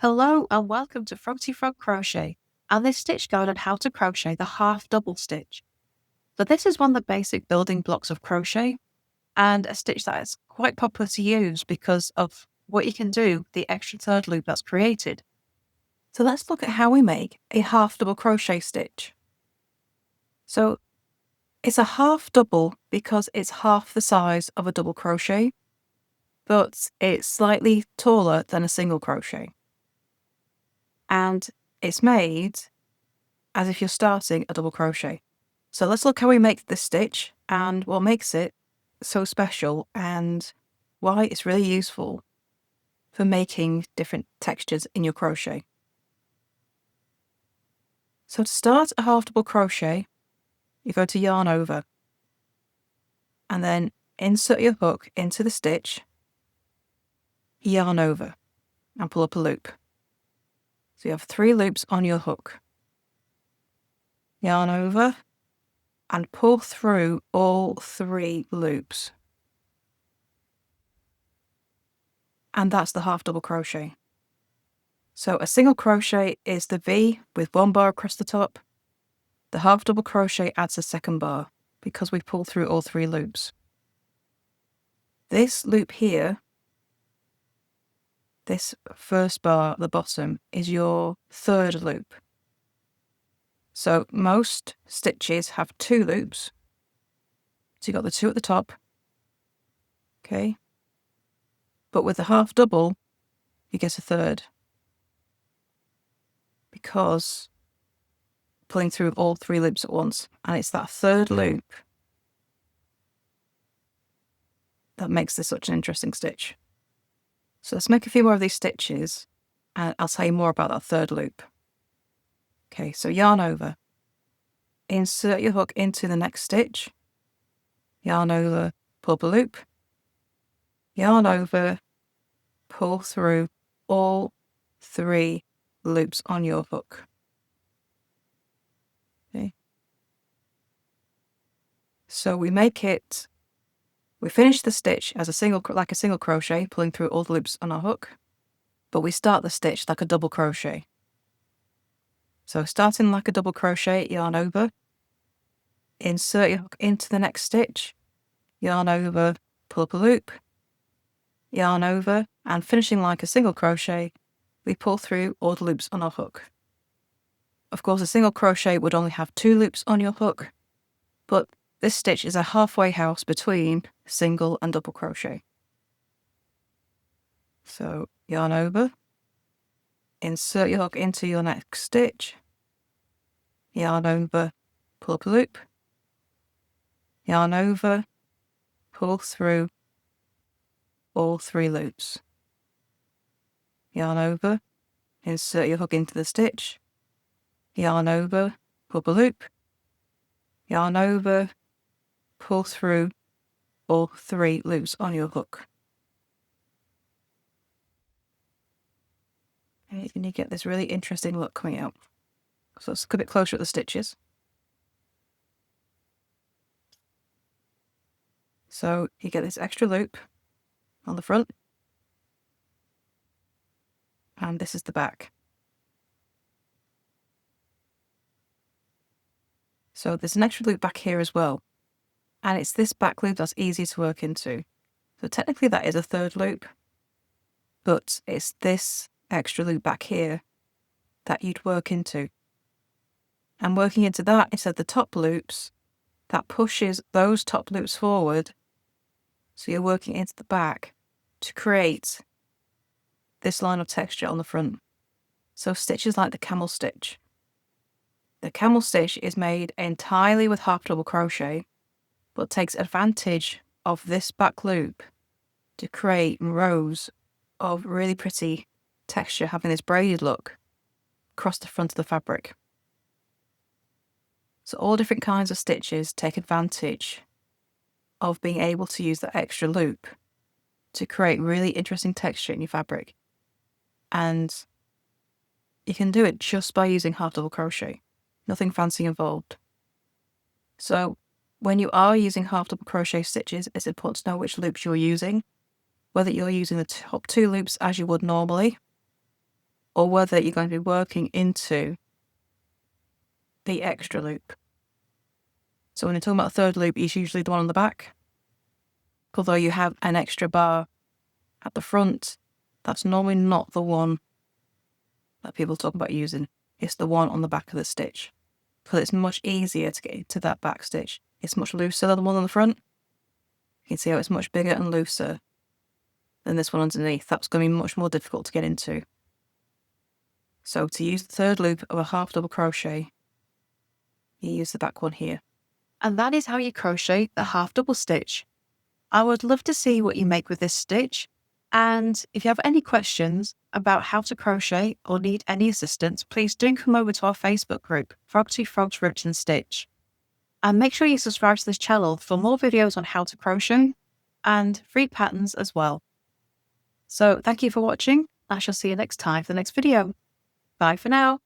Hello and welcome to Froggy Frog Crochet and this stitch guide on how to crochet the half double stitch. So this is one of the basic building blocks of crochet and a stitch that is quite popular to use because of what you can do with the extra third loop that's created. So let's look at how we make a half double crochet stitch. So it's a half double because it's half the size of a double crochet, but it's slightly taller than a single crochet. And it's made as if you're starting a double crochet. So let's look how we make this stitch and what makes it so special and why it's really useful for making different textures in your crochet. So to start a half double crochet, you go to yarn over and then insert your hook into the stitch, yarn over and pull up a loop. So you have 3 loops on your hook. Yarn over and pull through all 3 loops. And that's the half double crochet. So a single crochet is the V with 1 bar across the top. The half double crochet adds a second bar because we pull through all 3 loops. This loop here, this first bar at the bottom, is your third loop. So most stitches have 2 loops. So you've got the 2 at the top. Okay. But with the half double, you get a third. Because pulling through all 3 loops at once. And it's that third loop that makes this such an interesting stitch. So let's make a few more of these stitches and I'll tell you more about that third loop. Okay, so yarn over. Insert your hook into the next stitch. Yarn over, pull up a loop. Yarn over, pull through all 3 loops on your hook. Okay. So we finish the stitch as like a single crochet, pulling through all the loops on our hook, but we start the stitch like a double crochet. So starting like a double crochet, yarn over, insert your hook into the next stitch, yarn over, pull up a loop, yarn over, and finishing like a single crochet, we pull through all the loops on our hook. Of course, a single crochet would only have 2 loops on your hook, but this stitch is a halfway house between single and double crochet. So yarn over, insert your hook into your next stitch, yarn over, pull up a loop, yarn over, pull through all 3 loops. Yarn over, insert your hook into the stitch, yarn over, pull up a loop, yarn over, pull through all 3 loops on your hook. And you get this really interesting look coming out. So let's look a bit closer at the stitches. So you get this extra loop on the front, and this is the back. So there's an extra loop back here as well, and it's this back loop that's easy to work into. So technically that is a third loop, but it's this extra loop back here that you'd work into. And working into that instead of the top loops, that pushes those top loops forward, so you're working into the back to create this line of texture on the front. So stitches like the camel stitch. The camel stitch is made entirely with half double crochet, but takes advantage of this back loop to create rows of really pretty texture, having this braided look across the front of the fabric. So all different kinds of stitches take advantage of being able to use that extra loop to create really interesting texture in your fabric. And you can do it just by using half double crochet. Nothing fancy involved. So when you are using half double crochet stitches, it's important to know which loops you're using, whether you're using the top 2 loops as you would normally, or whether you're going to be working into the extra loop. So when you're talking about the third loop, it's usually the one on the back. Although you have an extra bar at the front, that's normally not the one that people talk about using. It's the one on the back of the stitch, because it's much easier to get into that back stitch. It's much looser than the one on the front. You can see how it's much bigger and looser than this one underneath. That's going to be much more difficult to get into. So to use the third loop of a half double crochet, you use the back one here. And that is how you crochet the half double stitch. I would love to see what you make with this stitch. And if you have any questions about how to crochet or need any assistance, please do come over to our Facebook group, Frog2 Frogs Ripped and Stitch. And make sure you subscribe to this channel for more videos on how to crochet and free patterns as well. So thank you for watching. I shall see you next time for the next video. Bye for now.